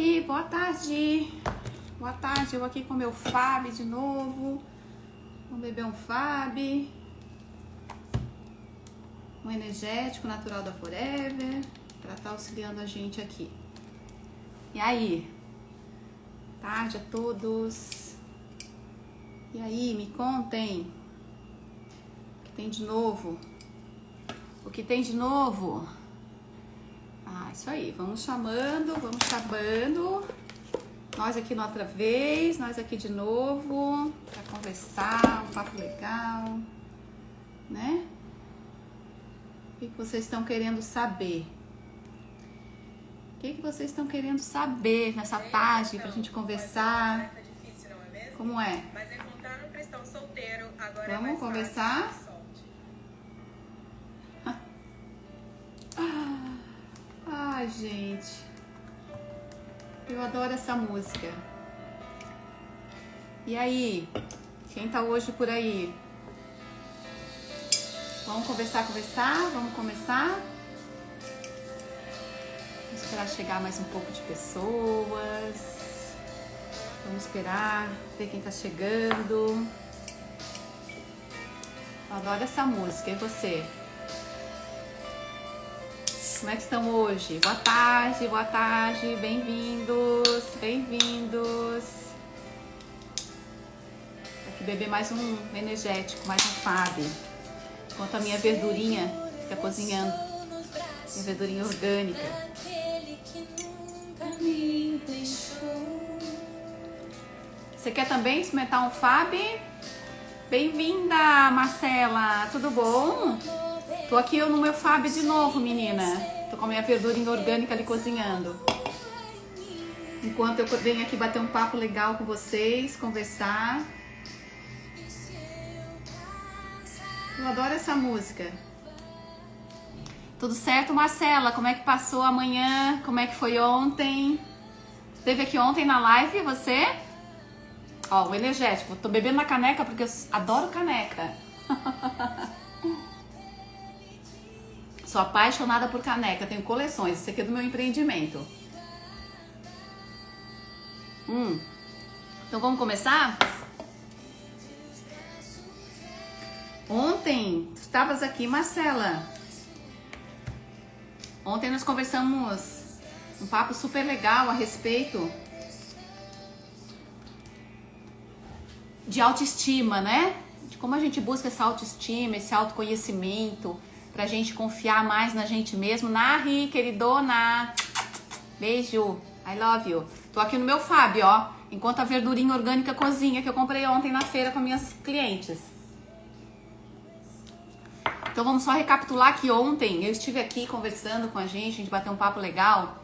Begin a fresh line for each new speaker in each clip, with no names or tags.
Oi, boa tarde. Boa tarde, eu aqui com meu Fab de novo. Vamos beber um Fab. Um energético natural da Forever, para estar auxiliando a gente aqui. E aí? Tarde a todos. E aí, me contem. O que tem de novo? O que tem de novo? Ah, isso aí, vamos chamando. Nós aqui na outra vez, nós aqui de novo, para conversar, um papo legal, né? O que vocês estão querendo saber? O que vocês estão querendo saber nessa tarde pra gente conversar?
Difícil, não é mesmo?
Como é?
Mas encontrar um cristão solteiro agora
Vamos
é mais
conversar?
fácil.
Ai, gente. Eu adoro essa música. E aí? Quem tá hoje por aí? Vamos conversar? Vamos começar? Vamos esperar chegar mais um pouco de pessoas. Vamos esperar ver quem tá chegando. Eu adoro essa música. E você? Como é que estão hoje? Boa tarde, bem-vindos. Aqui beber mais um energético, mais um Fab. Enquanto a minha verdurinha fica cozinhando. Minha verdurinha orgânica. Você quer também experimentar um Fab? Bem-vinda, Marcela. Tudo bom? Tô aqui no meu Fab de novo, menina. Tô com a minha verdurinha orgânica ali cozinhando. Enquanto eu venho aqui bater um papo legal com vocês, conversar. Eu adoro essa música. Tudo certo, Marcela? Como é que passou amanhã? Como é que foi ontem? Esteve aqui ontem na live, você? Ó, o energético. Tô bebendo na caneca porque eu adoro caneca. Sou apaixonada por caneca, tenho coleções. Isso aqui é do meu empreendimento. Então vamos começar? Ontem, tu estavas aqui, Marcela. Ontem nós conversamos um papo super legal a respeito de autoestima, né? De como a gente busca essa autoestima, esse autoconhecimento, pra gente confiar mais na gente mesmo. Nari, queridona, beijo, I love you. Tô aqui no meu Fab, ó, enquanto a verdurinha orgânica cozinha que eu comprei ontem na feira com minhas clientes. Então vamos só recapitular que ontem eu estive aqui conversando com a gente bateu um papo legal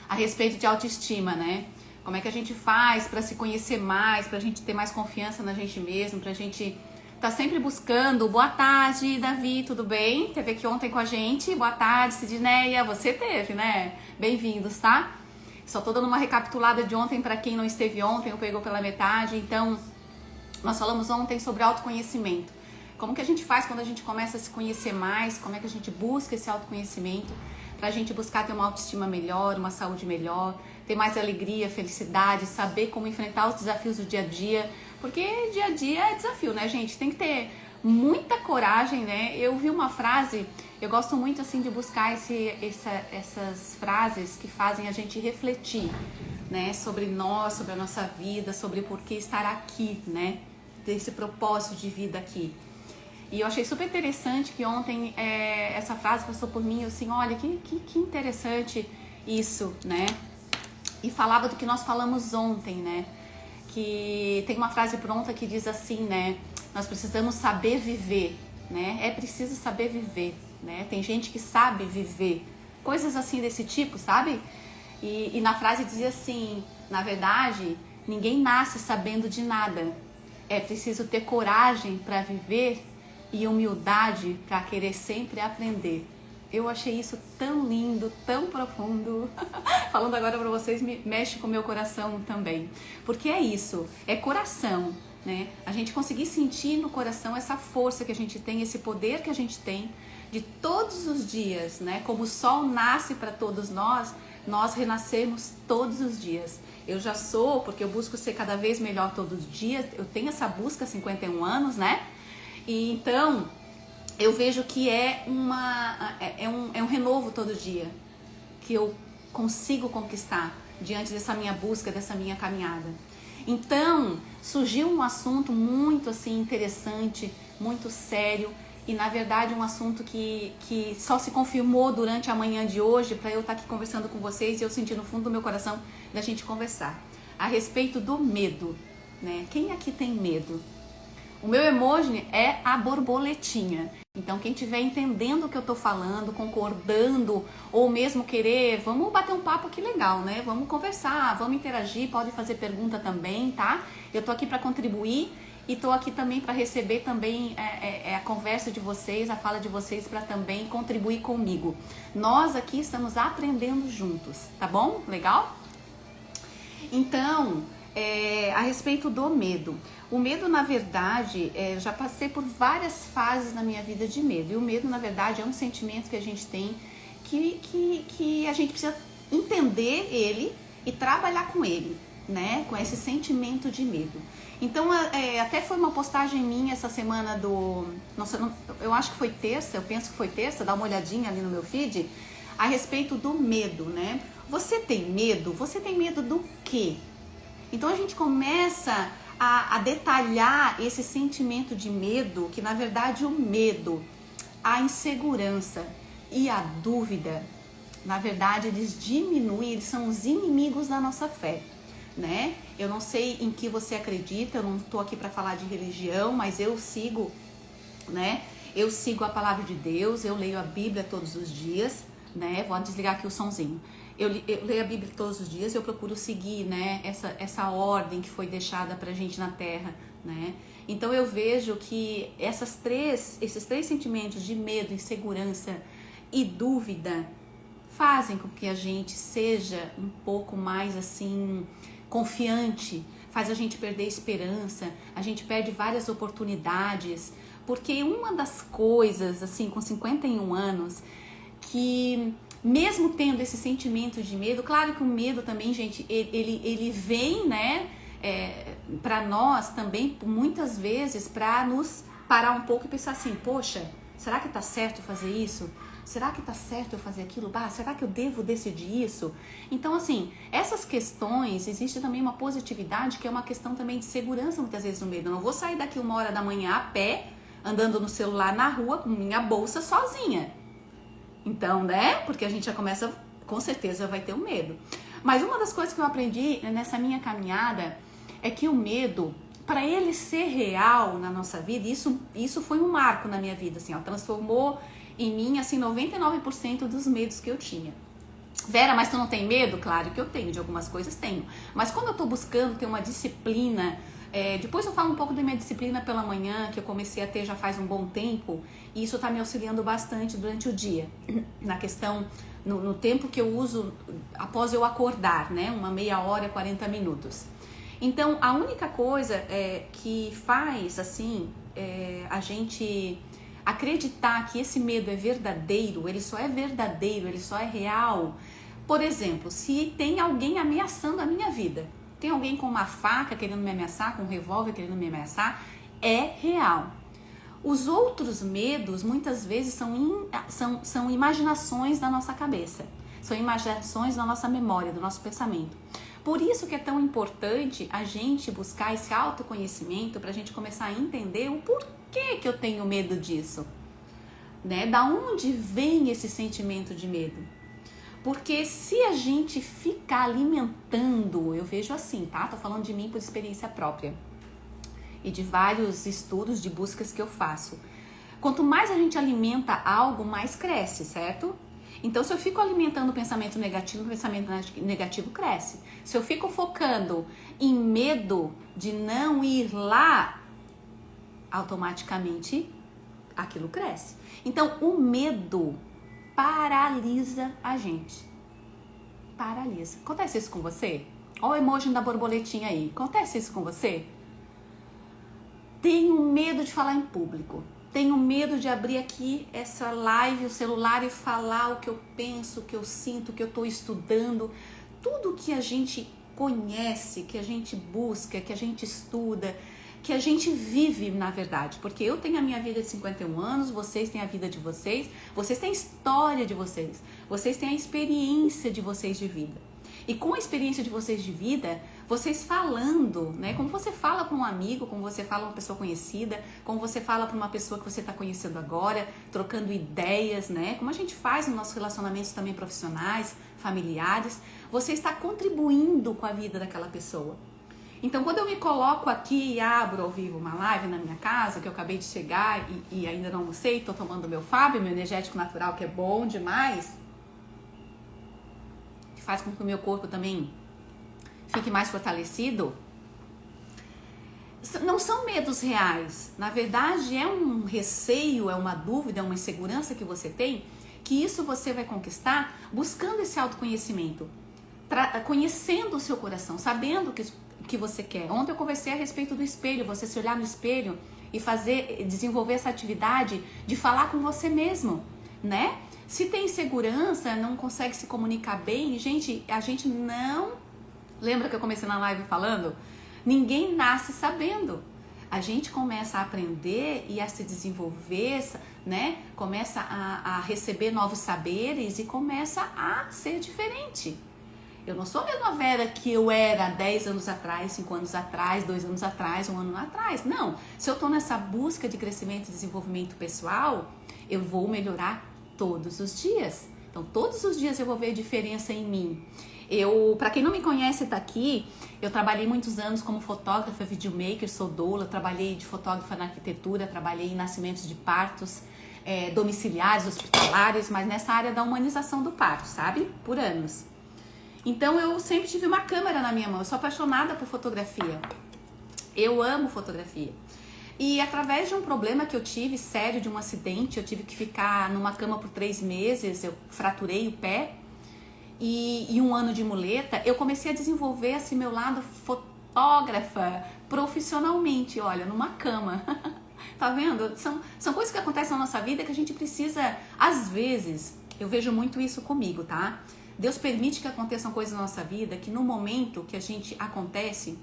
a respeito de autoestima, né? Como é que a gente faz pra se conhecer mais, pra gente ter mais confiança na gente mesmo, pra gente tá sempre buscando. Boa tarde, Davi, tudo bem? Teve aqui ontem com a gente. Boa tarde, Sidneia. Você teve, né? Bem-vindos, tá? Só tô dando uma recapitulada de ontem para quem não esteve ontem ou pegou pela metade. Então, nós falamos ontem sobre autoconhecimento. Como que a gente faz quando a gente começa a se conhecer mais? Como é que a gente busca esse autoconhecimento pra gente buscar ter uma autoestima melhor, uma saúde melhor, ter mais alegria, felicidade, saber como enfrentar os desafios do dia a dia. Porque dia a dia é desafio, né, gente? Tem que ter muita coragem, né? Eu vi uma frase, eu gosto muito, assim, de buscar essas frases que fazem a gente refletir, né? Sobre nós, sobre a nossa vida, sobre por que estar aqui, né? Desse propósito de vida aqui. E eu achei super interessante que ontem essa frase passou por mim, assim, olha, que interessante isso, né? E falava do que nós falamos ontem, né? Que tem uma frase pronta que diz assim, né? Nós precisamos saber viver, né? É preciso saber viver, né? Tem gente que sabe viver, coisas assim desse tipo, sabe? E na frase dizia assim, na verdade, ninguém nasce sabendo de nada. É preciso ter coragem para viver e humildade para querer sempre aprender. Eu achei isso tão lindo, tão profundo. Falando agora para vocês, mexe com o meu coração também. Porque é isso, é coração, né? A gente conseguir sentir no coração essa força que a gente tem, esse poder que a gente tem de todos os dias, né? Como o sol nasce para todos nós, nós renascemos todos os dias. Eu já sou, porque eu busco ser cada vez melhor todos os dias, eu tenho essa busca há 51 anos, né? E então, eu vejo que é um renovo todo dia, que eu consigo conquistar diante dessa minha busca, dessa minha caminhada. Então, surgiu um assunto muito assim interessante, muito sério, e na verdade um assunto que só se confirmou durante a manhã de hoje para eu estar aqui conversando com vocês, e eu senti no fundo do meu coração da gente conversar a respeito do medo, né? Quem aqui tem medo? O meu emoji é a borboletinha. Então, quem estiver entendendo o que eu tô falando, concordando, ou mesmo querer, vamos bater um papo aqui legal, né? Vamos conversar, vamos interagir, pode fazer pergunta também, tá? Eu tô aqui para contribuir e tô aqui também para receber também a conversa de vocês, a fala de vocês, para também contribuir comigo. Nós aqui estamos aprendendo juntos, tá bom? Legal? Então, a respeito do medo. O medo, na verdade, já passei por várias fases na minha vida de medo. E o medo, na verdade, é um sentimento que a gente tem que a gente precisa entender ele e trabalhar com ele, né? Com esse sentimento de medo. Então, até foi uma postagem minha essa semana eu acho que foi terça, eu penso que foi terça, dá uma olhadinha ali no meu feed, a respeito do medo, né? Você tem medo? Você tem medo do quê? Então, a gente começa a detalhar esse sentimento de medo, que na verdade o medo, a insegurança e a dúvida, na verdade eles diminuem, eles são os inimigos da nossa fé, né? Eu não sei em que você acredita, eu não estou aqui para falar de religião, mas eu sigo, né? Eu sigo a palavra de Deus, eu leio a Bíblia todos os dias, né? Vou desligar aqui o sonzinho. Eu leio a Bíblia todos os dias, eu procuro seguir, né, essa ordem que foi deixada pra gente na Terra, né? Então eu vejo que esses três sentimentos de medo, insegurança e dúvida fazem com que a gente seja um pouco mais assim confiante, faz a gente perder esperança, a gente perde várias oportunidades, porque uma das coisas, assim, com 51 anos, que mesmo tendo esse sentimento de medo, claro que o medo também, gente, ele vem, né, para nós também, muitas vezes, para nos parar um pouco e pensar assim, poxa, será que tá certo fazer isso? Será que tá certo eu fazer aquilo? Será que eu devo decidir isso? Então, assim, essas questões, existe também uma positividade, que é uma questão também de segurança, muitas vezes, no medo. Eu não vou sair daqui 1h da manhã a pé, andando no celular na rua, com minha bolsa sozinha. Então, né? Porque a gente já começa, com certeza vai ter o medo. Mas uma das coisas que eu aprendi nessa minha caminhada é que o medo, para ele ser real na nossa vida, isso foi um marco na minha vida, assim, ó, transformou em mim, assim, 99% dos medos que eu tinha. Vera, mas tu não tem medo? Claro que eu tenho, de algumas coisas tenho. Mas quando eu tô buscando ter uma disciplina, depois eu falo um pouco da minha disciplina pela manhã, que eu comecei a ter já faz um bom tempo, e isso tá me auxiliando bastante durante o dia, na questão, no tempo que eu uso após eu acordar, né, uma meia hora, 40 minutos. Então, a única coisa que faz, assim, a gente acreditar que esse medo é verdadeiro, ele só é real. Por exemplo, se tem alguém ameaçando a minha vida, tem alguém com uma faca querendo me ameaçar, com um revólver querendo me ameaçar, é real. Os outros medos, muitas vezes, são imaginações da nossa cabeça, são imaginações da nossa memória, do nosso pensamento. Por isso que é tão importante a gente buscar esse autoconhecimento, para a gente começar a entender o porquê que eu tenho medo disso, né? Da onde vem esse sentimento de medo? Porque se a gente ficar alimentando, eu vejo assim, tá? Tô falando de mim por experiência própria e de vários estudos, de buscas que eu faço. Quanto mais a gente alimenta algo, mais cresce, certo? Então, se eu fico alimentando o pensamento negativo cresce. Se eu fico focando em medo de não ir lá, automaticamente aquilo cresce. Então, o medo paralisa a gente. Paralisa. Acontece isso com você? Olha o emoji da borboletinha aí. Acontece isso com você? Tenho medo de falar em público. tenho medo de abrir aqui essa live, o celular e falar o que eu penso, o que eu sinto, o que eu estou estudando. Tudo que a gente conhece, que a gente busca, que a gente estuda, que a gente vive, na verdade. Porque eu tenho a minha vida de 51 anos, vocês têm a vida de vocês têm a história de vocês têm a experiência de vocês de vida. E com a experiência de vocês de vida, vocês falando, né? Como você fala para um amigo, como você fala para uma pessoa conhecida, como você fala para uma pessoa que você está conhecendo agora, trocando ideias, né? Como a gente faz nos nossos relacionamentos também profissionais, familiares, você está contribuindo com a vida daquela pessoa. Então, quando eu me coloco aqui e abro ao vivo uma live na minha casa, que eu acabei de chegar e ainda não almocei, estou tomando meu Fábio, meu energético natural, que é bom demais, que faz com que o meu corpo também fique mais fortalecido, não são medos reais. Na verdade, é um receio, é uma dúvida, é uma insegurança que você tem, que isso você vai conquistar buscando esse autoconhecimento, conhecendo o seu coração, sabendo que você quer. Ontem eu conversei a respeito do espelho, você se olhar no espelho e desenvolver essa atividade de falar com você mesmo, né? Se tem insegurança, não consegue se comunicar bem, gente, a gente não... Lembra que eu comecei na live falando? Ninguém nasce sabendo. A gente começa a aprender e a se desenvolver, né? Começa a receber novos saberes e começa a ser diferente. Eu não sou a mesma Vera que eu era 10 anos atrás, 5 anos atrás, 2 anos atrás, 1 ano atrás. Não. Se eu estou nessa busca de crescimento e desenvolvimento pessoal, eu vou melhorar todos os dias. Então, todos os dias eu vou ver diferença em mim. Para quem não me conhece, tá aqui, eu trabalhei muitos anos como fotógrafa, videomaker, sou doula, trabalhei de fotógrafa na arquitetura, trabalhei em nascimentos de partos, domiciliares, hospitalares, mas nessa área da humanização do parto, sabe? Por anos. Então, eu sempre tive uma câmera na minha mão, eu sou apaixonada por fotografia. Eu amo fotografia. E através de um problema que eu tive, sério, de um acidente, eu tive que ficar numa cama por 3 meses, eu fraturei o pé e 1 ano de muleta, eu comecei a desenvolver assim, meu lado fotógrafa profissionalmente, olha, numa cama. Tá vendo? São coisas que acontecem na nossa vida que a gente precisa, às vezes, eu vejo muito isso comigo, tá? Deus permite que aconteçam coisas na nossa vida que no momento que a gente acontece,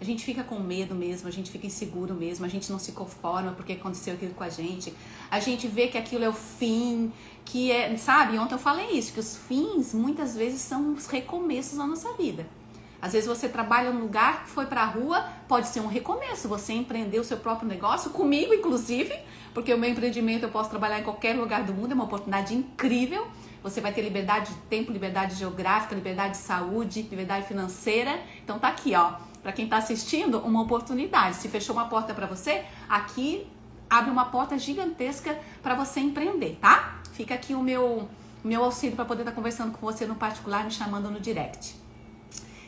a gente fica com medo mesmo, a gente fica inseguro mesmo, a gente não se conforma porque aconteceu aquilo com a gente vê que aquilo é o fim, que é, sabe? Ontem eu falei isso, que os fins muitas vezes são os recomeços na nossa vida. Às vezes você trabalha num lugar, foi pra rua, pode ser um recomeço, você empreender o seu próprio negócio, comigo inclusive, porque o meu empreendimento eu posso trabalhar em qualquer lugar do mundo, é uma oportunidade incrível. Você vai ter liberdade de tempo, liberdade geográfica, liberdade de saúde, liberdade financeira. Então tá aqui, ó. Para quem tá assistindo, uma oportunidade. Se fechou uma porta para você, aqui abre uma porta gigantesca para você empreender, tá? Fica aqui o meu auxílio para poder estar conversando com você no particular, me chamando no direct.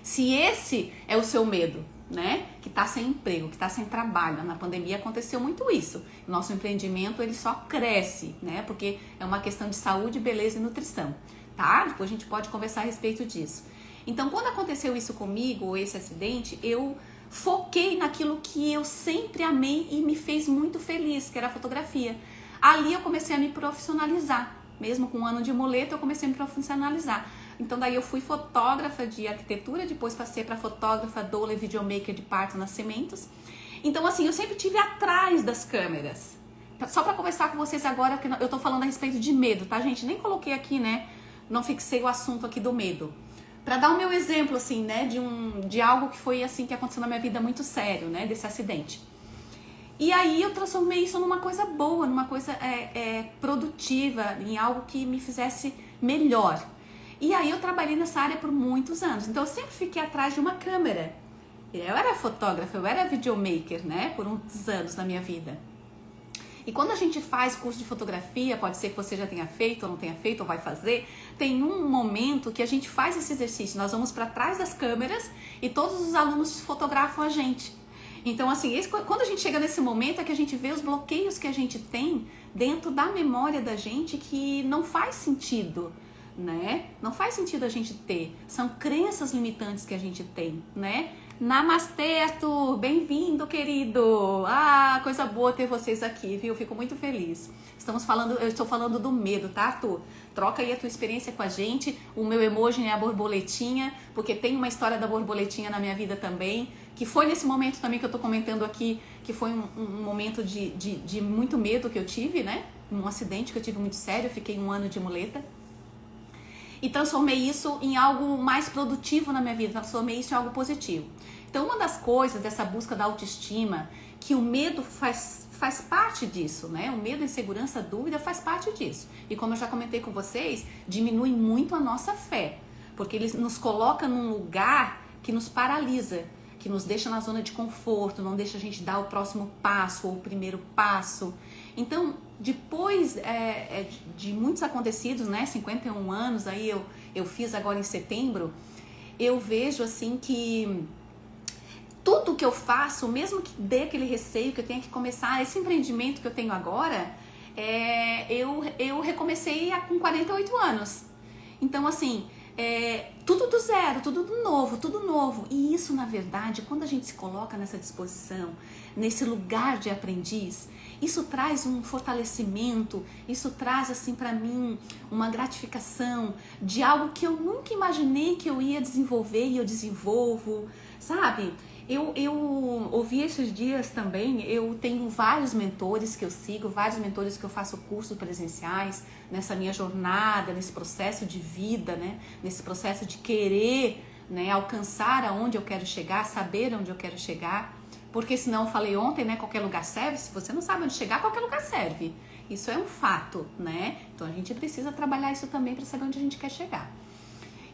Se esse é o seu medo, né? Que tá sem emprego, que tá sem trabalho. Na pandemia aconteceu muito isso. Nosso empreendimento, ele só cresce, né? Porque é uma questão de saúde, beleza e nutrição, tá? Depois a gente pode conversar a respeito disso. Então, quando aconteceu isso comigo, esse acidente, eu foquei naquilo que eu sempre amei e me fez muito feliz, que era a fotografia. Ali eu comecei a me profissionalizar. Mesmo com 1 ano de muleta, eu comecei a me profissionalizar. Então daí eu fui fotógrafa de arquitetura, depois passei para fotógrafa, doula e videomaker de parto, nascimentos. Então assim, eu sempre estive atrás das câmeras. Só para conversar com vocês agora, que eu tô falando a respeito de medo, tá gente? Nem coloquei aqui, né? Não fixei o assunto aqui do medo. Para dar o meu exemplo, assim, né? De algo que foi assim, que aconteceu na minha vida muito sério, né? Desse acidente. E aí eu transformei isso numa coisa boa, numa coisa produtiva, em algo que me fizesse melhor. E aí eu trabalhei nessa área por muitos anos. Então eu sempre fiquei atrás de uma câmera. Eu era fotógrafa, eu era videomaker, né? Por uns anos na minha vida. E quando a gente faz curso de fotografia, pode ser que você já tenha feito, ou não tenha feito, ou vai fazer, tem um momento que a gente faz esse exercício. Nós vamos para trás das câmeras e todos os alunos fotografam a gente. Então, assim, quando a gente chega nesse momento é que a gente vê os bloqueios que a gente tem dentro da memória da gente que não faz sentido, né? Não faz sentido a gente ter. São crenças limitantes que a gente tem, né? Namastê, Arthur! Bem-vindo, querido! Ah, coisa boa ter vocês aqui, viu? Fico muito feliz. Eu estou falando do medo, tá, Arthur? Troca aí a tua experiência com a gente. O meu emoji é a borboletinha, porque tem uma história da borboletinha na minha vida também, que foi nesse momento também que eu tô comentando aqui, que foi um momento de muito medo que eu tive, né? Um acidente que eu tive muito sério, eu fiquei 1 ano de muleta. E transformei isso em algo mais produtivo na minha vida, transformei isso em algo positivo. Então, uma das coisas dessa busca da autoestima, que o medo faz parte disso, né? O medo, a insegurança, a dúvida faz parte disso. E como eu já comentei com vocês, diminui muito a nossa fé, porque ele nos coloca num lugar que nos paralisa, que nos deixa na zona de conforto, não deixa a gente dar o próximo passo ou o primeiro passo. Então, depois de muitos acontecidos, né, 51 anos, aí eu fiz agora em setembro, eu vejo assim que tudo que eu faço, mesmo que dê aquele receio que eu tenha que começar, esse empreendimento que eu tenho agora, eu recomecei com 48 anos. Então, assim, tudo do zero, tudo do novo, tudo novo. E isso, na verdade, quando a gente se coloca nessa disposição, nesse lugar de aprendiz, isso traz um fortalecimento, isso traz, assim, pra mim, uma gratificação de algo que eu nunca imaginei que eu ia desenvolver e eu desenvolvo, sabe? Eu ouvi esses dias também, eu tenho vários mentores que eu sigo, vários mentores que eu faço cursos presenciais, nessa minha jornada, nesse processo de vida, né? Nesse processo de querer, né, alcançar aonde eu quero chegar, saber onde eu quero chegar. Porque senão, eu falei ontem, né, qualquer lugar serve. Se você não sabe onde chegar, qualquer lugar serve. Isso é um fato, né? Então a gente precisa trabalhar isso também para saber onde a gente quer chegar.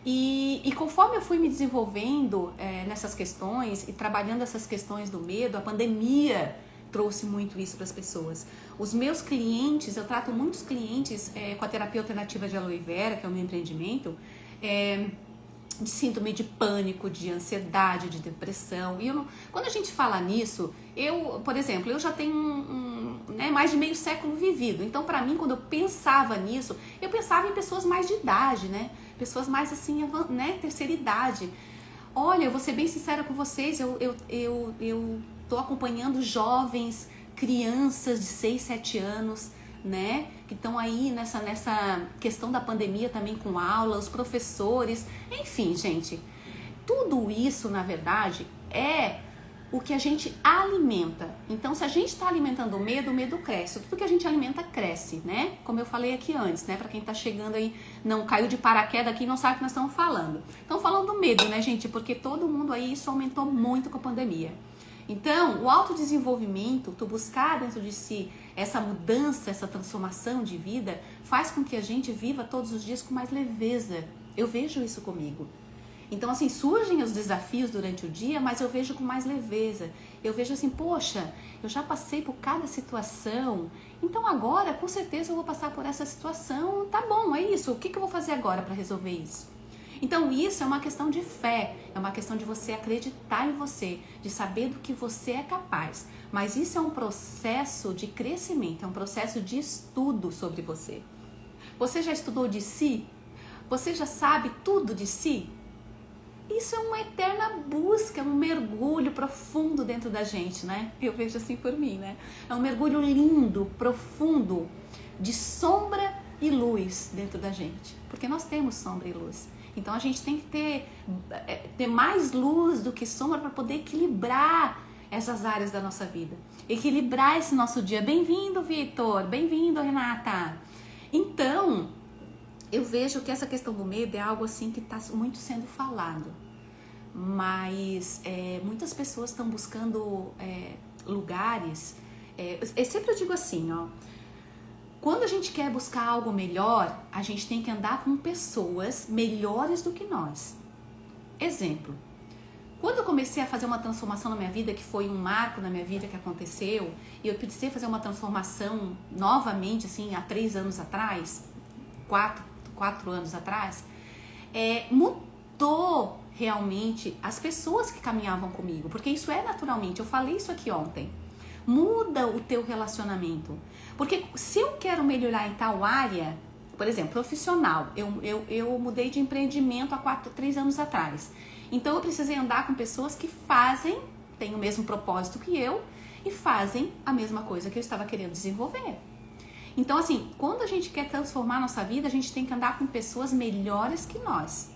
E conforme eu fui me desenvolvendo nessas questões e trabalhando essas questões do medo, a pandemia trouxe muito isso para as pessoas. Os meus clientes, eu trato muitos clientes com a terapia alternativa de aloe vera, que é o meu empreendimento, de síndrome de pânico, de ansiedade, de depressão. E quando a gente fala nisso, por exemplo, eu já tenho mais de meio século vivido. Então, para mim, quando eu pensava nisso, eu pensava em pessoas mais de idade, né? Pessoas mais assim, né? Terceira idade. Olha, eu vou ser bem sincera com vocês, eu tô acompanhando jovens, crianças de 6, 7 anos, né, que estão aí nessa questão da pandemia também com aula, os professores, enfim, gente, tudo isso, na verdade, é o que a gente alimenta. Então, se a gente está alimentando o medo cresce. Tudo que a gente alimenta cresce, né? Como eu falei aqui antes, né? Para quem tá chegando aí, não caiu de paraquedas aqui e não sabe o que nós estamos falando. Estamos falando do medo, né, gente? Porque todo mundo aí, isso aumentou muito com a pandemia. Então, o autodesenvolvimento, tu buscar dentro de si essa mudança, essa transformação de vida, faz com que a gente viva todos os dias com mais leveza. Eu vejo isso comigo. Então, assim, surgem os desafios durante o dia, mas eu vejo com mais leveza. Eu vejo assim, poxa, eu já passei por cada situação, então agora, com certeza, eu vou passar por essa situação. Tá bom, é isso. O que eu vou fazer agora para resolver isso? Então, isso é uma questão de fé, é uma questão de você acreditar em você, de saber do que você é capaz. Mas isso é um processo de crescimento, é um processo de estudo sobre você. Você já estudou de si? Você já sabe tudo de si? Isso é uma eterna busca, é um mergulho profundo dentro da gente, né? Eu vejo assim por mim, né? É um mergulho lindo, profundo, de sombra e luz dentro da gente. Porque nós temos sombra e luz. Então a gente tem que ter mais luz do que sombra para poder equilibrar essas áreas da nossa vida. Equilibrar esse nosso dia. Bem-vindo, Vitor! Bem-vindo, Renata! Então, eu vejo que essa questão do medo é algo assim que está muito sendo falado, mas muitas pessoas estão buscando lugares, eu sempre digo assim, ó, quando a gente quer buscar algo melhor, a gente tem que andar com pessoas melhores do que nós. Exemplo, quando eu comecei a fazer uma transformação na minha vida, que foi um marco na minha vida que aconteceu, e eu precisei fazer uma transformação novamente, assim, há 3 anos atrás, 4 anos atrás, mudou realmente as pessoas que caminhavam comigo, porque isso é naturalmente, eu falei isso aqui ontem, muda o teu relacionamento, porque se eu quero melhorar em tal área, por exemplo, profissional, eu mudei de empreendimento há 3 anos atrás, Então eu precisei andar com pessoas que têm o mesmo propósito que eu e fazem a mesma coisa que eu estava querendo desenvolver. Então, assim, quando a gente quer transformar a nossa vida, a gente tem que andar com pessoas melhores que nós.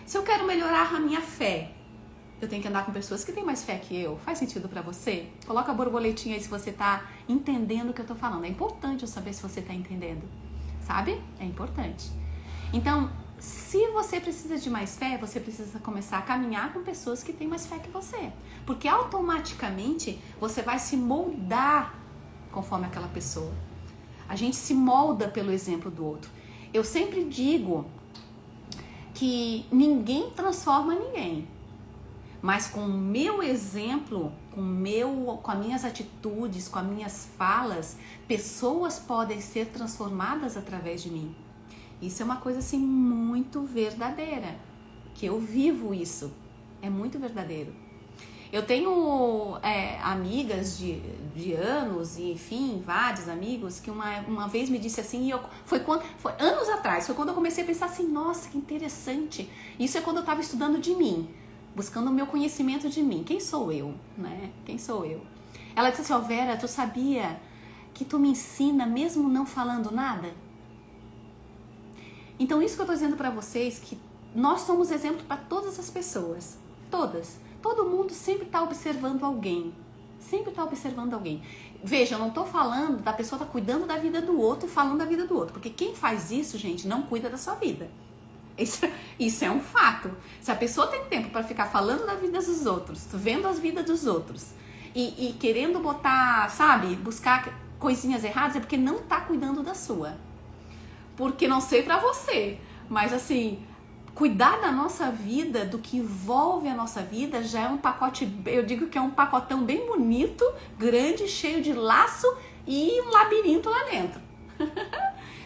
Se eu quero melhorar a minha fé, eu tenho que andar com pessoas que têm mais fé que eu. Faz sentido pra você? Coloca a borboletinha aí se você tá entendendo o que eu tô falando. É importante eu saber se você tá entendendo, sabe? É importante. Então, se você precisa de mais fé, você precisa começar a caminhar com pessoas que têm mais fé que você. Porque automaticamente você vai se moldar conforme aquela pessoa. A gente se molda pelo exemplo do outro. Eu sempre digo que ninguém transforma ninguém. Mas com o meu exemplo, com as minhas atitudes, com as minhas falas, pessoas podem ser transformadas através de mim. Isso é uma coisa assim muito verdadeira, que eu vivo isso. É muito verdadeiro. Eu tenho amigas de anos, e enfim, vários amigos, que uma vez me disse assim, foi anos atrás, foi quando eu comecei a pensar assim, nossa, que interessante. Isso é quando eu estava estudando de mim, buscando o meu conhecimento de mim. Quem sou eu, né? Quem sou eu? Ela disse assim, Vera, tu sabia que tu me ensina mesmo não falando nada? Então isso que eu tô dizendo pra vocês, que nós somos exemplo para todas as pessoas, todas. Todo mundo sempre tá observando alguém, sempre tá observando alguém. Veja, eu não tô falando da pessoa tá cuidando da vida do outro, falando da vida do outro, porque quem faz isso, gente, não cuida da sua vida. Isso é um fato. Se a pessoa tem tempo para ficar falando da vida dos outros, vendo as vidas dos outros e querendo botar, sabe, buscar coisinhas erradas, é porque não tá cuidando da sua. Porque não sei pra você, mas assim, cuidar da nossa vida, do que envolve a nossa vida, já é um pacote, eu digo que é um pacotão bem bonito, grande, cheio de laço e um labirinto lá dentro.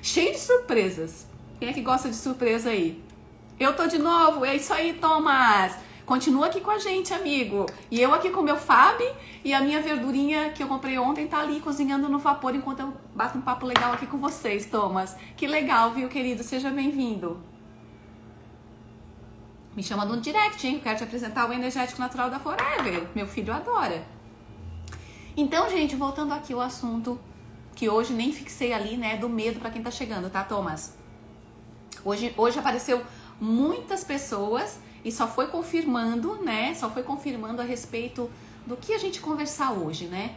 Cheio de surpresas. Quem é que gosta de surpresa aí? Eu tô de novo, é isso aí, Thomas! Continua aqui com a gente, amigo. E eu aqui com o meu Fab e a minha verdurinha que eu comprei ontem tá ali cozinhando no vapor enquanto eu bato um papo legal aqui com vocês, Thomas. Que legal, viu, querido? Seja bem-vindo. Me chama no direct, hein? Eu quero te apresentar o energético natural da Forever. Meu filho adora. Então, gente, voltando aqui ao assunto que hoje nem fixei ali, né, do medo pra quem tá chegando, tá, Thomas? Hoje apareceu muitas pessoas e só foi confirmando, né? Só foi confirmando a respeito do que a gente conversar hoje, né?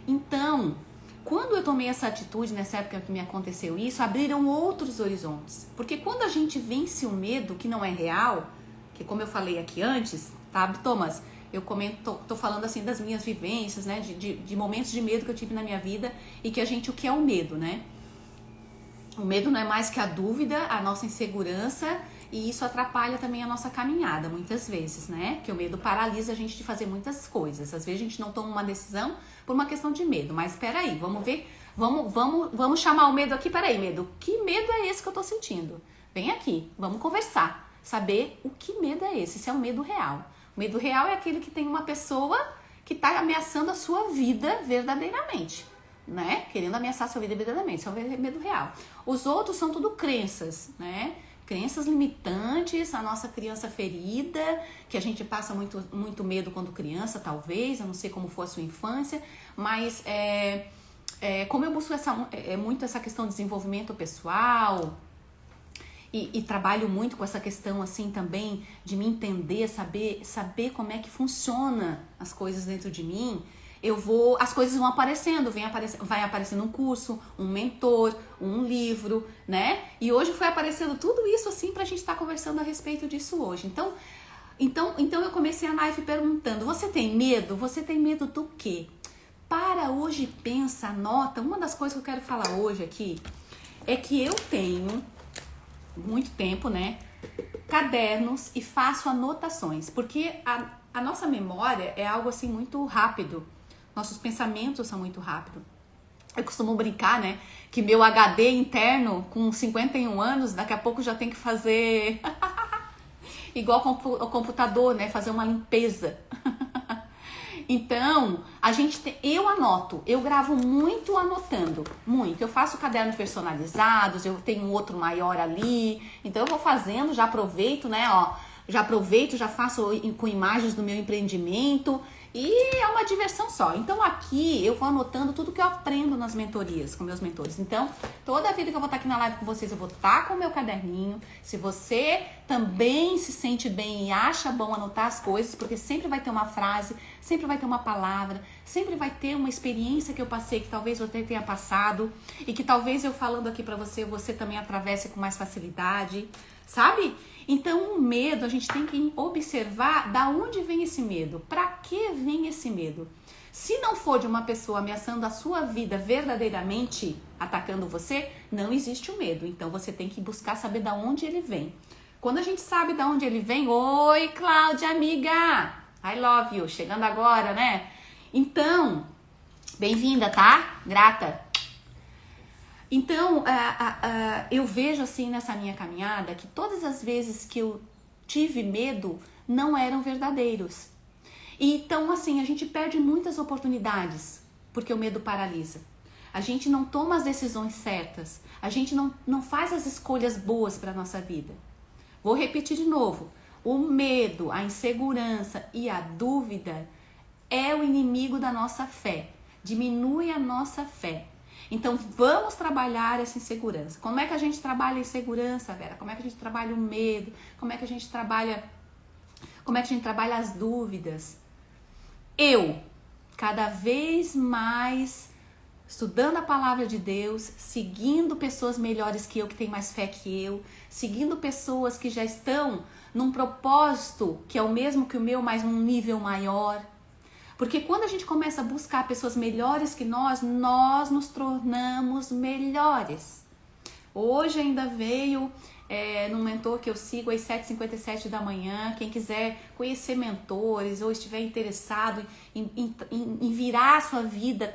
Então, quando eu tomei essa atitude, nessa época que me aconteceu isso, abriram outros horizontes. Porque quando a gente vence o medo que não é real, que como eu falei aqui antes, tá, Thomas? Eu tô falando assim das minhas vivências, né? De momentos de medo que eu tive na minha vida e que o que é o medo, né? O medo não é mais que a dúvida, a nossa insegurança, e isso atrapalha também a nossa caminhada, muitas vezes, né? Porque o medo paralisa a gente de fazer muitas coisas. Às vezes a gente não toma uma decisão por uma questão de medo. Mas peraí, vamos ver, vamos chamar o medo aqui. Peraí, medo, que medo é esse que eu tô sentindo? Vem aqui, vamos conversar, saber o que medo é esse, se é um medo real. O medo real é aquele que tem uma pessoa que tá ameaçando a sua vida verdadeiramente, né? Querendo ameaçar a sua vida verdadeiramente, isso é o medo real. Os outros são tudo crenças, né? Crenças limitantes, a nossa criança ferida, que a gente passa muito medo quando criança, talvez, eu não sei como foi a sua infância, mas como eu busco muito essa questão de desenvolvimento pessoal e trabalho muito com essa questão assim também de me entender, saber como é que funciona as coisas dentro de mim, as coisas vão aparecendo, vai aparecendo um curso, um mentor, um livro, né? E hoje foi aparecendo tudo isso assim pra gente estar conversando a respeito disso hoje. Então eu comecei a live perguntando, você tem medo? Você tem medo do quê? Para hoje e pensa, anota, uma das coisas que eu quero falar hoje aqui é que eu tenho muito tempo, né? Cadernos e faço anotações, porque a nossa memória é algo assim muito rápido. Nossos pensamentos são muito rápidos. Eu costumo brincar, né? Que meu HD interno, com 51 anos, daqui a pouco já tem que fazer igual o computador, né? Fazer uma limpeza. Então, eu anoto, eu gravo muito anotando, muito. Eu faço cadernos personalizados, eu tenho outro maior ali. Então, eu vou fazendo, já aproveito, né? Ó, já aproveito, já faço com imagens do meu empreendimento e é uma diversão só. Então aqui eu vou anotando tudo que eu aprendo nas mentorias com meus mentores. Então, toda a vida que eu vou estar aqui na live com vocês, eu vou estar com o meu caderninho. Se você também se sente bem e acha bom anotar as coisas, porque sempre vai ter uma frase, sempre vai ter uma palavra, sempre vai ter uma experiência que eu passei, que talvez você tenha passado e que talvez eu falando aqui pra você, você também atravesse com mais facilidade, sabe? Então o medo, a gente tem que observar da onde vem esse medo, pra que vem esse medo. Se não for de uma pessoa ameaçando a sua vida verdadeiramente, atacando você, não existe o medo. Então você tem que buscar saber da onde ele vem. Quando a gente sabe da onde ele vem, oi Cláudia, amiga, I love you, chegando agora, né? Então, bem-vinda, tá? Grata. Então, eu vejo assim nessa minha caminhada que todas as vezes que eu tive medo não eram verdadeiros. Então, assim, a gente perde muitas oportunidades porque o medo paralisa. A gente não toma as decisões certas, a gente não faz as escolhas boas para a nossa vida. Vou repetir de novo, o medo, a insegurança e a dúvida é o inimigo da nossa fé, diminui a nossa fé. Então vamos trabalhar essa insegurança. Como é que a gente trabalha a insegurança, Vera? Como é que a gente trabalha o medo? Como é que a gente trabalha as dúvidas? Eu, cada vez mais estudando a palavra de Deus, seguindo pessoas melhores que eu, que têm mais fé que eu, seguindo pessoas que já estão num propósito que é o mesmo que o meu, mas num nível maior. Porque quando a gente começa a buscar pessoas melhores que nós nos tornamos melhores. Hoje ainda veio num mentor que eu sigo às 7h57 da manhã. Quem quiser conhecer mentores ou estiver interessado em virar a sua vida,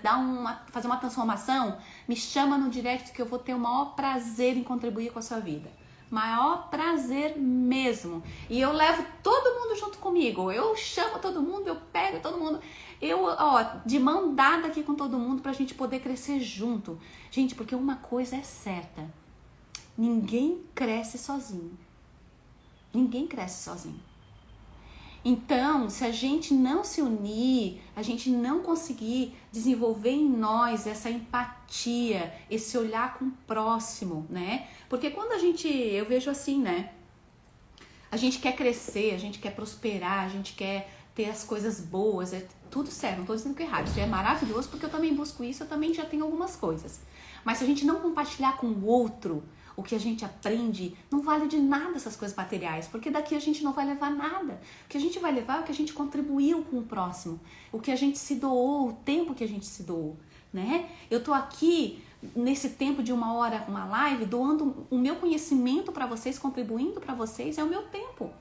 fazer uma transformação, me chama no direct que eu vou ter o maior prazer em contribuir com a sua vida. Maior prazer mesmo. E eu levo todo mundo junto comigo. Eu chamo todo mundo, eu pego todo mundo. Eu, de mão dada aqui com todo mundo pra gente poder crescer junto. Gente, porque uma coisa é certa. Ninguém cresce sozinho. Ninguém cresce sozinho. Então, se a gente não se unir, a gente não conseguir desenvolver em nós essa empatia, esse olhar com o próximo, né? Porque quando eu vejo assim, né? A gente quer crescer, a gente quer prosperar, a gente quer ter as coisas boas, é tudo certo, não tô dizendo que é errado, isso é maravilhoso porque eu também busco isso, eu também já tenho algumas coisas. Mas se a gente não compartilhar com o outro o que a gente aprende, não vale de nada essas coisas materiais, porque daqui a gente não vai levar nada. O que a gente vai levar é o que a gente contribuiu com o próximo, o que a gente se doou, o tempo que a gente se doou, né? Eu tô aqui nesse tempo de 1 hora com uma live, doando o meu conhecimento para vocês, contribuindo para vocês, é o meu tempo.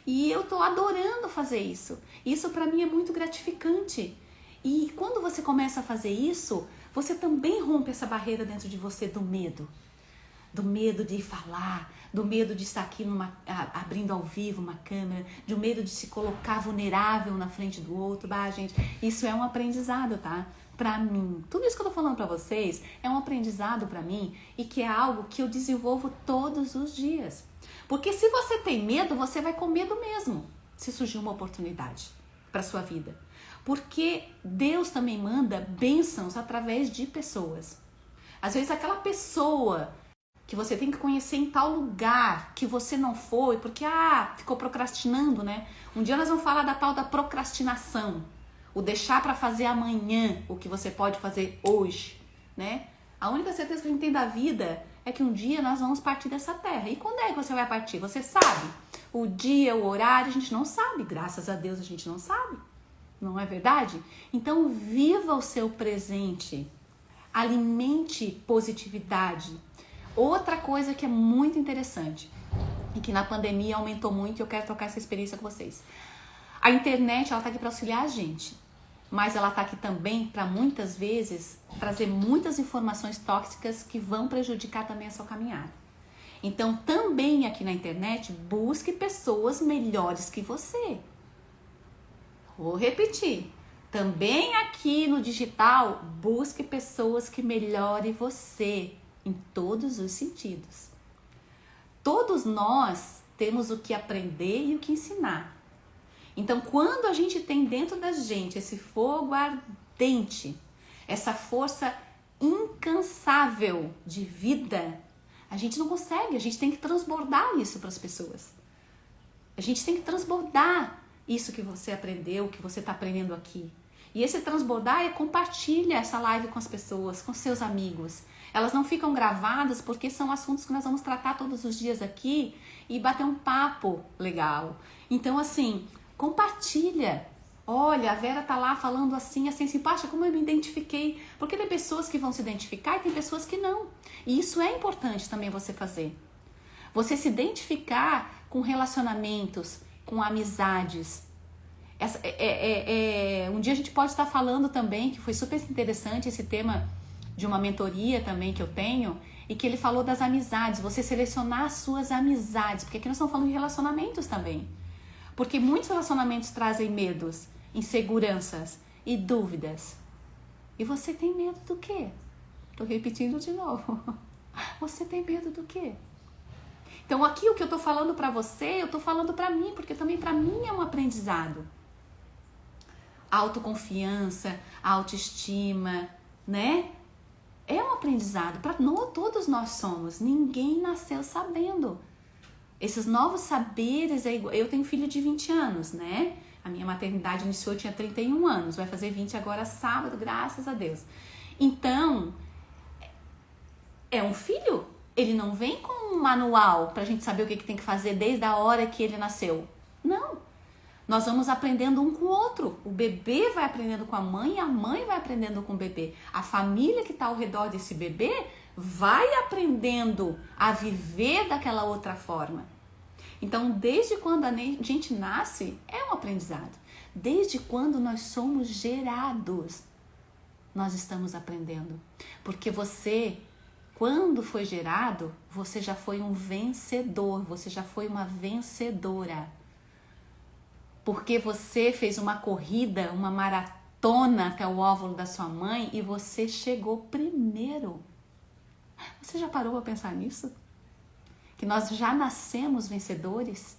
E eu tô adorando fazer isso. Isso para mim é muito gratificante. E quando você começa a fazer isso, você também rompe essa barreira dentro de você do medo. Do medo de falar, do medo de estar aqui abrindo ao vivo uma câmera, do medo de se colocar vulnerável na frente do outro. Gente, isso é um aprendizado, tá? Pra mim. Tudo isso que eu tô falando pra vocês é um aprendizado pra mim e que é algo que eu desenvolvo todos os dias. Porque se você tem medo, você vai com medo mesmo, se surgir uma oportunidade pra sua vida. Porque Deus também manda bênçãos através de pessoas. Às vezes aquela pessoa que você tem que conhecer em tal lugar que você não foi, porque ficou procrastinando, né? Um dia nós vamos falar da tal da procrastinação, o deixar para fazer amanhã o que você pode fazer hoje, né? A única certeza que a gente tem da vida é que um dia nós vamos partir dessa terra. E quando é que você vai partir? Você sabe? O dia, o horário, a gente não sabe. Graças a Deus a gente não sabe. Não é verdade? Então viva o seu presente. Alimente positividade. Outra coisa que é muito interessante e que na pandemia aumentou muito e eu quero trocar essa experiência com vocês. A internet, ela tá aqui para auxiliar a gente, mas ela tá aqui também para muitas vezes trazer muitas informações tóxicas que vão prejudicar também a sua caminhada. Então, também aqui na internet, busque pessoas melhores que você. Vou repetir. Também aqui no digital, busque pessoas que melhorem você. Em todos os sentidos. Todos nós temos o que aprender e o que ensinar. Então, quando a gente tem dentro da gente esse fogo ardente, essa força incansável de vida, a gente não consegue, a gente tem que transbordar isso para as pessoas. A gente tem que transbordar isso que você aprendeu, que você está aprendendo aqui. E esse transbordar é compartilha essa live com as pessoas, com seus amigos. Elas não ficam gravadas porque são assuntos que nós vamos tratar todos os dias aqui e bater um papo legal. Então, assim, compartilha. Olha, a Vera tá lá falando assim, poxa, como eu me identifiquei. Porque tem pessoas que vão se identificar e tem pessoas que não. E isso é importante também você fazer. Você se identificar com relacionamentos, com amizades. Um dia a gente pode estar falando também, que foi super interessante esse tema de uma mentoria também que eu tenho, e que ele falou das amizades, você selecionar as suas amizades, porque aqui nós estamos falando de relacionamentos também. Porque muitos relacionamentos trazem medos, inseguranças e dúvidas. E você tem medo do quê? Tô repetindo de novo. Você tem medo do quê? Então aqui o que eu tô falando pra você, eu tô falando pra mim, porque também pra mim é um aprendizado. Autoconfiança, autoestima, né? É um aprendizado, todos nós somos, ninguém nasceu sabendo. Esses novos saberes, eu tenho filho de 20 anos, né? A minha maternidade iniciou, eu tinha 31 anos, vai fazer 20 agora sábado, graças a Deus. Então, é um filho, ele não vem com um manual pra gente saber o que tem que fazer desde a hora que ele nasceu. Não. Nós vamos aprendendo um com o outro. O bebê vai aprendendo com a mãe vai aprendendo com o bebê. A família que está ao redor desse bebê vai aprendendo a viver daquela outra forma. Então, desde quando a gente nasce, é um aprendizado. Desde quando nós somos gerados, nós estamos aprendendo. Porque você, quando foi gerado, você já foi um vencedor, você já foi uma vencedora. Porque você fez uma corrida, uma maratona até o óvulo da sua mãe e você chegou primeiro. Você já parou para pensar nisso? Que nós já nascemos vencedores?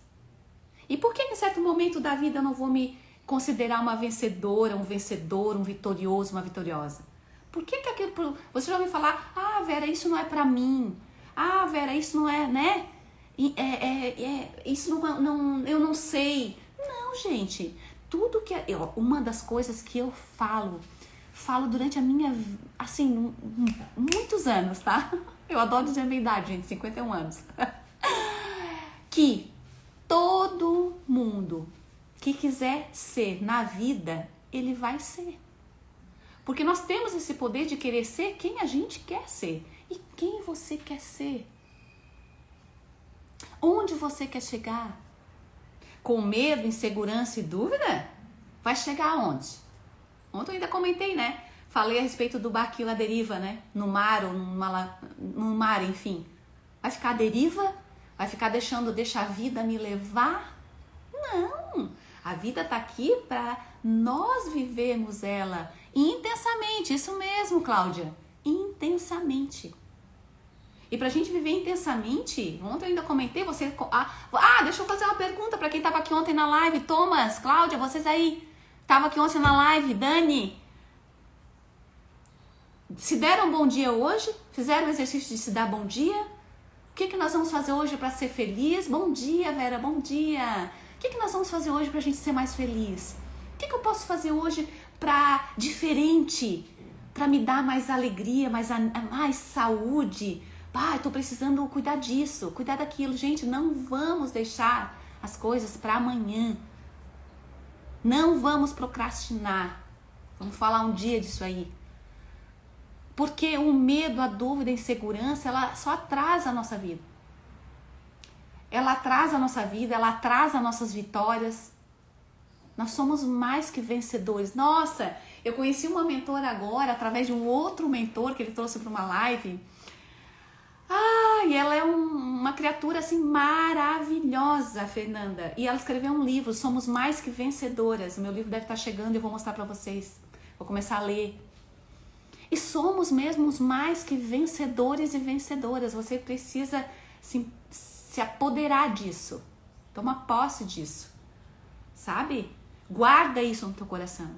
E por que em certo momento da vida eu não vou me considerar uma vencedora, um vencedor, um vitorioso, uma vitoriosa? Por que aquilo... Você já ouviu falar, Vera, isso não é para mim. Vera, isso não é, né? Isso não, eu não sei. Não, gente, tudo que... uma das coisas que eu falo durante a minha... assim, muitos anos, tá? Eu adoro dizer a minha idade, gente, 51 anos. Que todo mundo que quiser ser na vida, ele vai ser. Porque nós temos esse poder de querer ser quem a gente quer ser. E quem você quer ser? Onde você quer chegar? Com medo, insegurança e dúvida? Vai chegar aonde? Ontem eu ainda comentei, né? Falei a respeito do barquinho à deriva, né? No mar ou no mar, enfim. Vai ficar à deriva? Vai ficar deixa a vida me levar? Não! A vida tá aqui para nós vivermos ela intensamente. Isso mesmo, Cláudia. Intensamente. E pra gente viver intensamente, ontem eu ainda comentei, deixa eu fazer uma pergunta pra quem tava aqui ontem na live. Thomas, Cláudia, vocês aí, tava aqui ontem na live, Dani. Se deram um bom dia hoje? Fizeram o exercício de se dar bom dia? O que nós vamos fazer hoje pra ser feliz? Bom dia, Vera, bom dia. O que nós vamos fazer hoje pra gente ser mais feliz? O que eu posso fazer hoje pra diferente? Pra me dar mais alegria, mais saúde? Tô precisando cuidar disso, cuidar daquilo. Gente, não vamos deixar as coisas para amanhã. Não vamos procrastinar. Vamos falar um dia disso aí. Porque o medo, a dúvida, a insegurança, ela só atrasa a nossa vida. Ela atrasa a nossa vida, ela atrasa nossas vitórias. Nós somos mais que vencedores. Nossa, eu conheci uma mentora agora, através de um outro mentor que ele trouxe para uma live. E ela é uma criatura assim maravilhosa, Fernanda. E ela escreveu um livro, Somos Mais Que Vencedoras. O meu livro deve estar chegando e eu vou mostrar para vocês. Vou começar a ler. E somos mesmo os mais que vencedores e vencedoras. Você precisa se se apoderar disso. Toma posse disso. Sabe? Guarda isso no teu coração.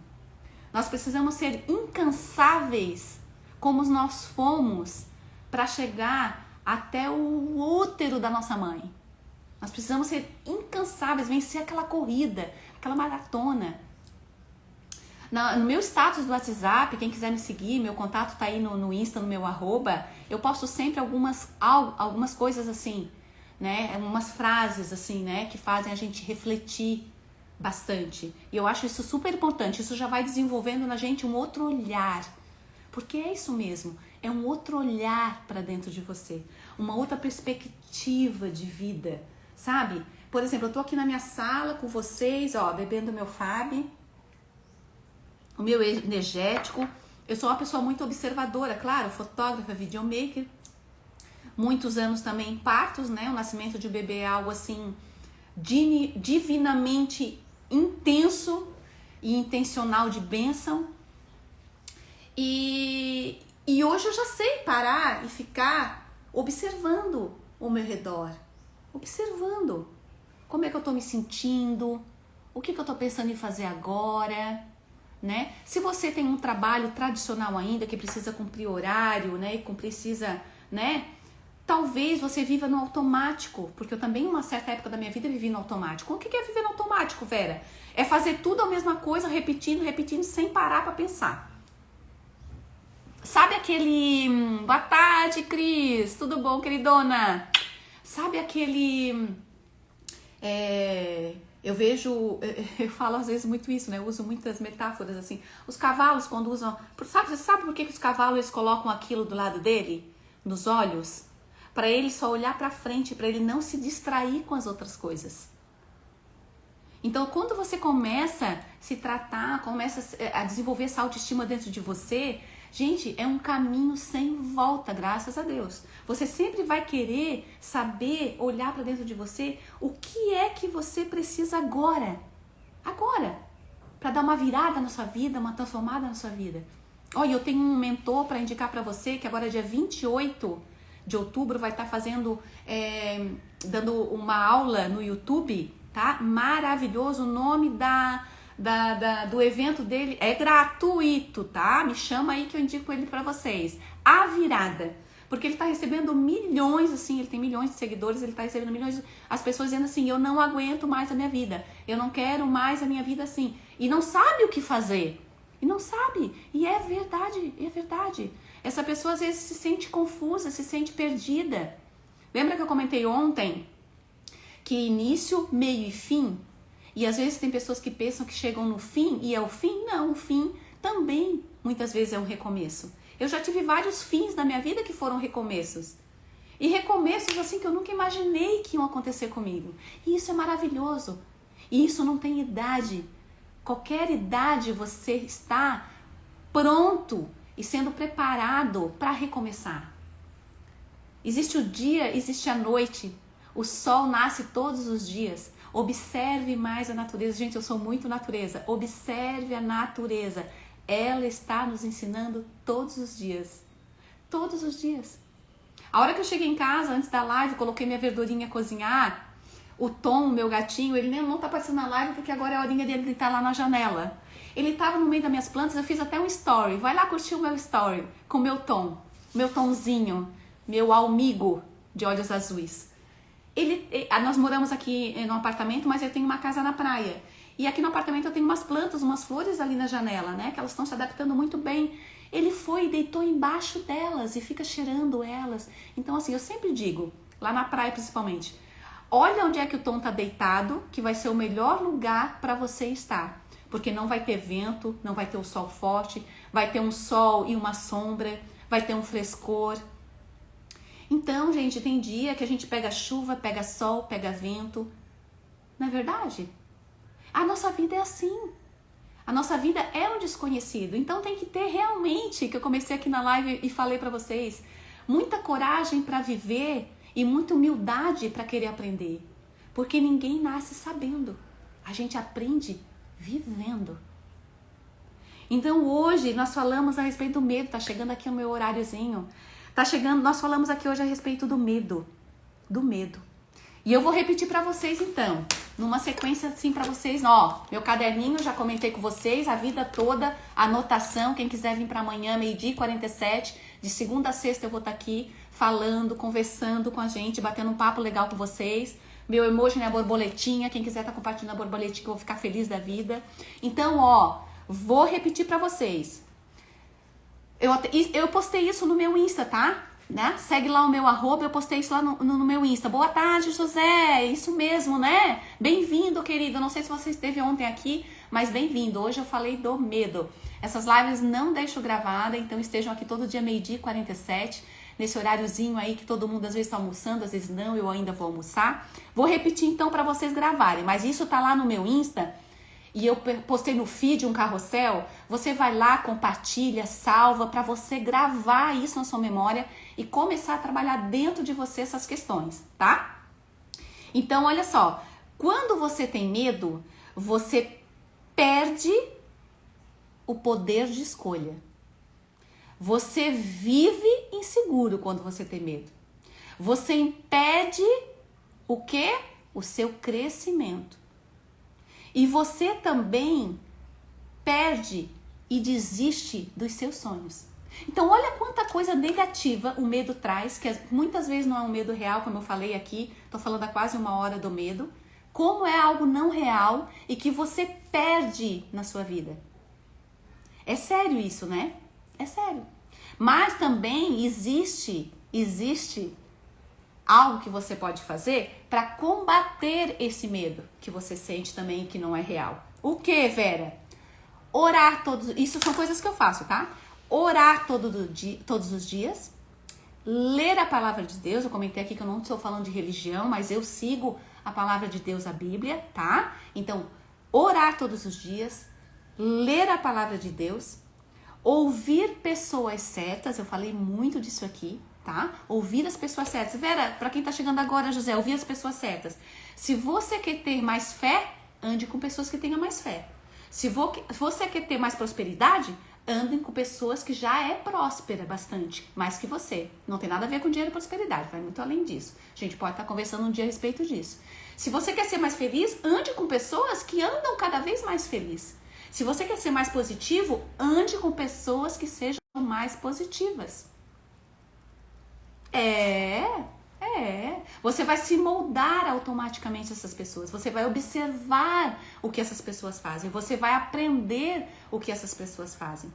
Nós precisamos ser incansáveis como nós fomos para chegar até o útero da nossa mãe. Nós precisamos ser incansáveis, vencer aquela corrida, aquela maratona. No meu status do WhatsApp, quem quiser me seguir, meu contato tá aí no Insta, no meu @, eu posto sempre algumas coisas assim, né? Algumas frases assim, né? Que fazem a gente refletir bastante. E eu acho isso super importante. Isso já vai desenvolvendo na gente um outro olhar. Porque é isso mesmo. É um outro olhar para dentro de você. Uma outra perspectiva de vida, sabe? Por exemplo, eu tô aqui na minha sala com vocês, ó, bebendo meu Fab, o meu energético. Eu sou uma pessoa muito observadora, claro, fotógrafa, videomaker. Muitos anos também em partos, né? O nascimento de um bebê é algo assim divinamente intenso e intencional de bênção. E hoje eu já sei parar e ficar observando o meu redor. Observando como é que eu tô me sentindo, o que eu tô pensando em fazer agora, né? Se você tem um trabalho tradicional ainda, que precisa cumprir horário, né? E precisa, né? Talvez você viva no automático, porque eu também, uma certa época da minha vida, vivi no automático. O que é viver no automático, Vera? É fazer tudo a mesma coisa, repetindo, sem parar pra pensar. Sabe aquele... Boa tarde, Cris. Tudo bom, queridona? Sabe aquele... Eu vejo... Eu falo às vezes muito isso, né? Eu uso muitas metáforas assim. Os cavalos, quando usam... Você sabe por que os cavalos eles colocam aquilo do lado dele? Nos olhos? Para ele só olhar para frente, para ele não se distrair com as outras coisas. Então, quando você começa a se tratar, começa a desenvolver essa autoestima dentro de você, gente, é um caminho sem volta, graças a Deus. Você sempre vai querer saber, olhar para dentro de você, o que é que você precisa agora. Agora. Para dar uma virada na sua vida, uma transformada na sua vida. Olha, eu tenho um mentor para indicar para você, que agora é dia 28 de outubro, vai estar fazendo, dando uma aula no YouTube, tá? Maravilhoso. O nome do evento dele é gratuito, tá? Me chama aí que eu indico ele pra vocês. A Virada. Porque ele tá recebendo milhões, assim, ele tem milhões de seguidores, ele tá recebendo milhões, as pessoas dizendo assim, eu não aguento mais a minha vida, eu não quero mais a minha vida assim. E não sabe o que fazer. E não sabe. E é verdade, é verdade. Essa pessoa às vezes se sente confusa, se sente perdida. Lembra que eu comentei ontem que início, meio e fim? E às vezes tem pessoas que pensam que chegam no fim e é o fim. Não, o fim também muitas vezes é um recomeço. Eu já tive vários fins na minha vida que foram recomeços. E recomeços assim que eu nunca imaginei que iam acontecer comigo. E isso é maravilhoso. E isso não tem idade. Qualquer idade você está pronto e sendo preparado para recomeçar. Existe o dia, existe a noite. O sol nasce todos os dias. Observe mais a natureza. Gente, eu sou muito natureza. Observe a natureza. Ela está nos ensinando todos os dias. Todos os dias. A hora que eu cheguei em casa, antes da live, coloquei minha verdurinha a cozinhar. O Tom, meu gatinho, ele nem não tá aparecendo na live porque agora é a horinha dele estar lá na janela. Ele tava no meio das minhas plantas, eu fiz até um story. Vai lá curtir o meu story com o meu Tom. Meu Tomzinho, meu amigo de olhos azuis. Nós moramos aqui no apartamento, mas eu tenho uma casa na praia. E aqui no apartamento eu tenho umas plantas, umas flores ali na janela, né? Que elas estão se adaptando muito bem. Ele foi e deitou embaixo delas e fica cheirando elas. Então assim, eu sempre digo, lá na praia principalmente, olha onde é que o Tom tá deitado, que vai ser o melhor lugar para você estar. Porque não vai ter vento, não vai ter o sol forte, vai ter um sol e uma sombra, vai ter um frescor. Então, gente, tem dia que a gente pega chuva, pega sol, pega vento. Não é verdade? A nossa vida é assim. A nossa vida é um desconhecido. Então tem que ter realmente, que eu comecei aqui na live e falei para vocês, muita coragem para viver e muita humildade para querer aprender. Porque ninguém nasce sabendo. A gente aprende vivendo. Então hoje nós falamos a respeito do medo. Tá chegando aqui o meu horáriozinho. Tá chegando, nós falamos aqui hoje a respeito do medo. Do medo. E eu vou repetir pra vocês então, numa sequência assim pra vocês, ó, meu caderninho, já comentei com vocês, a vida toda, anotação, quem quiser vir pra amanhã, 12h47, de segunda a sexta eu vou estar aqui falando, conversando com a gente, batendo um papo legal com vocês. Meu emoji é a borboletinha, quem quiser tá compartilhando a borboletinha, que eu vou ficar feliz da vida. Então, ó, vou repetir pra vocês. Eu postei isso no meu Insta, tá? Né? Segue lá o meu @, eu postei isso lá no meu Insta. Boa tarde, José, isso mesmo, né? Bem-vindo, querido. Não sei se você esteve ontem aqui, mas bem-vindo. Hoje eu falei do medo. Essas lives não deixo gravada, então estejam aqui todo dia 12h47, nesse horáriozinho aí que todo mundo às vezes tá almoçando, às vezes não, eu ainda vou almoçar. Vou repetir então para vocês gravarem, mas isso tá lá no meu Insta. E eu postei no feed um carrossel, você vai lá, compartilha, salva, para você gravar isso na sua memória e começar a trabalhar dentro de você essas questões, tá? Então, olha só, quando você tem medo, você perde o poder de escolha. Você vive inseguro quando você tem medo. Você impede o quê? O seu crescimento. E você também perde e desiste dos seus sonhos. Então, olha quanta coisa negativa o medo traz, que muitas vezes não é um medo real, como eu falei aqui, tô falando há quase 1 hora do medo, como é algo não real e que você perde na sua vida. É sério isso, né? É sério. Mas também existe algo que você pode fazer para combater esse medo que você sente também que não é real. O que, Vera? Orar todos... Isso são coisas que eu faço, tá? Orar todos os dias. Ler a palavra de Deus. Eu comentei aqui que eu não estou falando de religião, mas eu sigo a palavra de Deus, a Bíblia, tá? Então, orar todos os dias. Ler a palavra de Deus. Ouvir pessoas certas. Eu falei muito disso aqui. Tá? Ouvir as pessoas certas. Vera, para quem tá chegando agora, José, ouvir as pessoas certas. Se você quer ter mais fé, ande com pessoas que tenham mais fé. Se você quer ter mais prosperidade, ande com pessoas que já é próspera bastante, mais que você. Não tem nada a ver com dinheiro e prosperidade, vai muito além disso. A gente pode estar conversando um dia a respeito disso. Se você quer ser mais feliz, ande com pessoas que andam cada vez mais felizes. Se você quer ser mais positivo, ande com pessoas que sejam mais positivas. Você vai se moldar automaticamente essas pessoas. Você vai observar o que essas pessoas fazem. Você vai aprender o que essas pessoas fazem.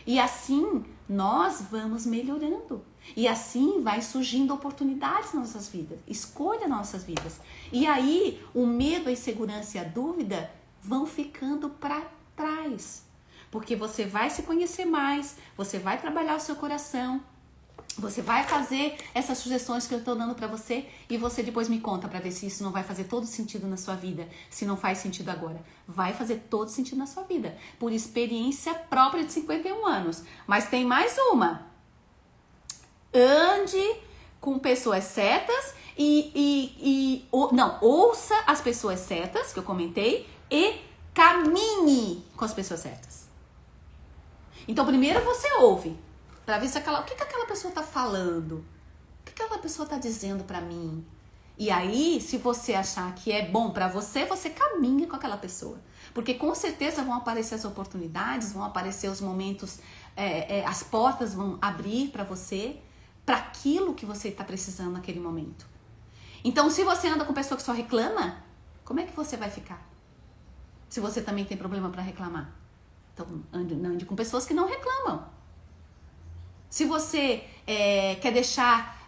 E assim nós vamos melhorando. E assim vai surgindo oportunidades nas nossas vidas. Escolha nas nossas vidas. E aí o medo, a insegurança e a dúvida vão ficando para trás. Porque você vai se conhecer mais. Você vai trabalhar o seu coração. Você vai fazer essas sugestões que eu estou dando para você e você depois me conta para ver se isso não vai fazer todo sentido na sua vida. Se não faz sentido agora, vai fazer todo sentido na sua vida. Por experiência própria de 51 anos. Mas tem mais uma. Ande com pessoas certas ouça as pessoas certas que eu comentei e caminhe com as pessoas certas. Então primeiro você ouve. Pra ver se o que aquela pessoa tá falando, o que aquela pessoa tá dizendo pra mim. E aí, se você achar que é bom pra você, você caminha com aquela pessoa. Porque com certeza vão aparecer as oportunidades, vão aparecer os momentos, as portas vão abrir pra você, pra aquilo que você tá precisando naquele momento. Então, se você anda com pessoa que só reclama, como é que você vai ficar? Se você também tem problema pra reclamar. Então, ande com pessoas que não reclamam. Se você quer deixar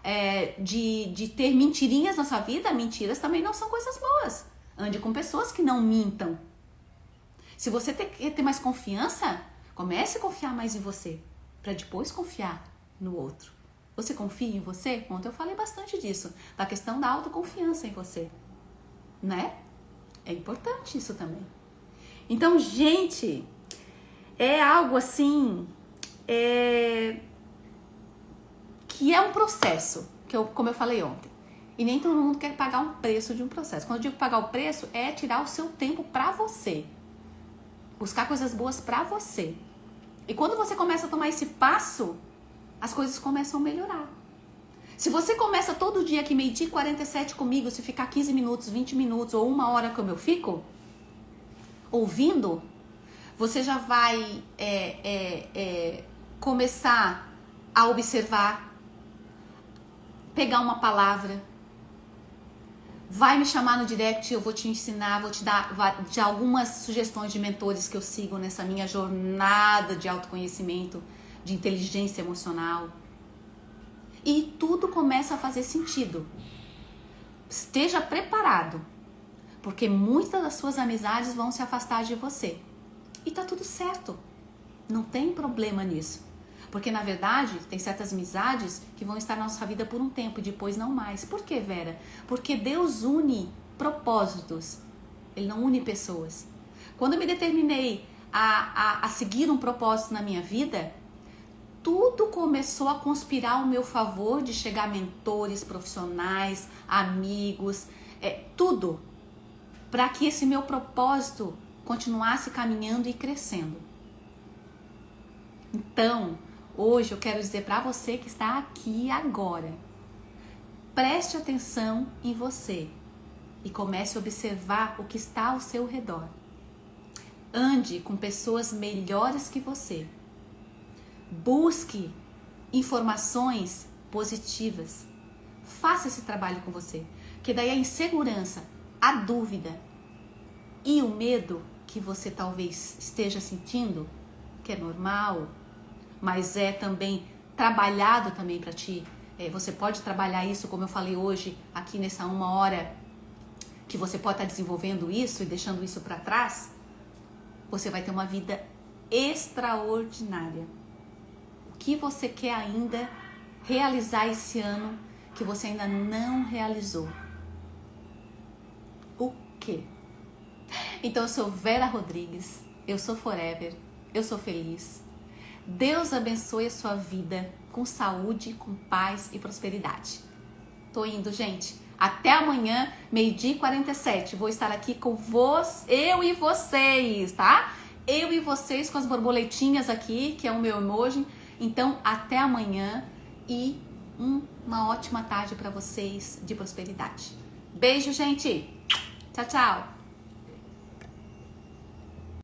de ter mentirinhas na sua vida, mentiras também não são coisas boas. Ande com pessoas que não mintam. Se você quer ter mais confiança, comece a confiar mais em você, para depois confiar no outro. Você confia em você? Ontem eu falei bastante disso, da questão da autoconfiança em você, né? É importante isso também. Então, gente, é algo assim... que é um processo, como eu falei ontem. E nem todo mundo quer pagar um preço de um processo. Quando eu digo pagar o preço, é tirar o seu tempo pra você. Buscar coisas boas pra você. E quando você começa a tomar esse passo, as coisas começam a melhorar. Se você começa todo dia aqui, 12h47 comigo, se ficar 15 minutos, 20 minutos ou 1 hora como eu fico, ouvindo, você já vai começar a observar, pegar uma palavra, vai me chamar no direct, eu vou te ensinar, vou te dar de algumas sugestões de mentores que eu sigo nessa minha jornada de autoconhecimento, de inteligência emocional. E tudo começa a fazer sentido. Esteja preparado, porque muitas das suas amizades vão se afastar de você. E tá tudo certo. Não tem problema nisso. Porque, na verdade, tem certas amizades que vão estar na nossa vida por um tempo e depois não mais. Por que, Vera? Porque Deus une propósitos. Ele não une pessoas. Quando eu me determinei a seguir um propósito na minha vida, tudo começou a conspirar ao meu favor de chegar mentores profissionais, amigos, tudo. Para que esse meu propósito continuasse caminhando e crescendo. Então, hoje eu quero dizer para você que está aqui agora, preste atenção em você e comece a observar o que está ao seu redor. Ande com pessoas melhores que você. Busque informações positivas. Faça esse trabalho com você, que daí a insegurança, a dúvida e o medo que você talvez esteja sentindo, que é normal, mas é também trabalhado também para ti. Você pode trabalhar isso, como eu falei hoje, aqui nessa 1 hora, que você pode estar desenvolvendo isso e deixando isso para trás. Você vai ter uma vida extraordinária. O que você quer ainda realizar esse ano que você ainda não realizou? O quê? Então eu sou Vera Rodrigues, eu sou Forever, eu sou feliz. Deus abençoe a sua vida com saúde, com paz e prosperidade. Tô indo, gente. Até amanhã, 12h47. Vou estar aqui com eu e vocês, tá? Eu e vocês com as borboletinhas aqui, que é o meu emoji. Então, até amanhã e uma ótima tarde para vocês de prosperidade. Beijo, gente. Tchau, tchau.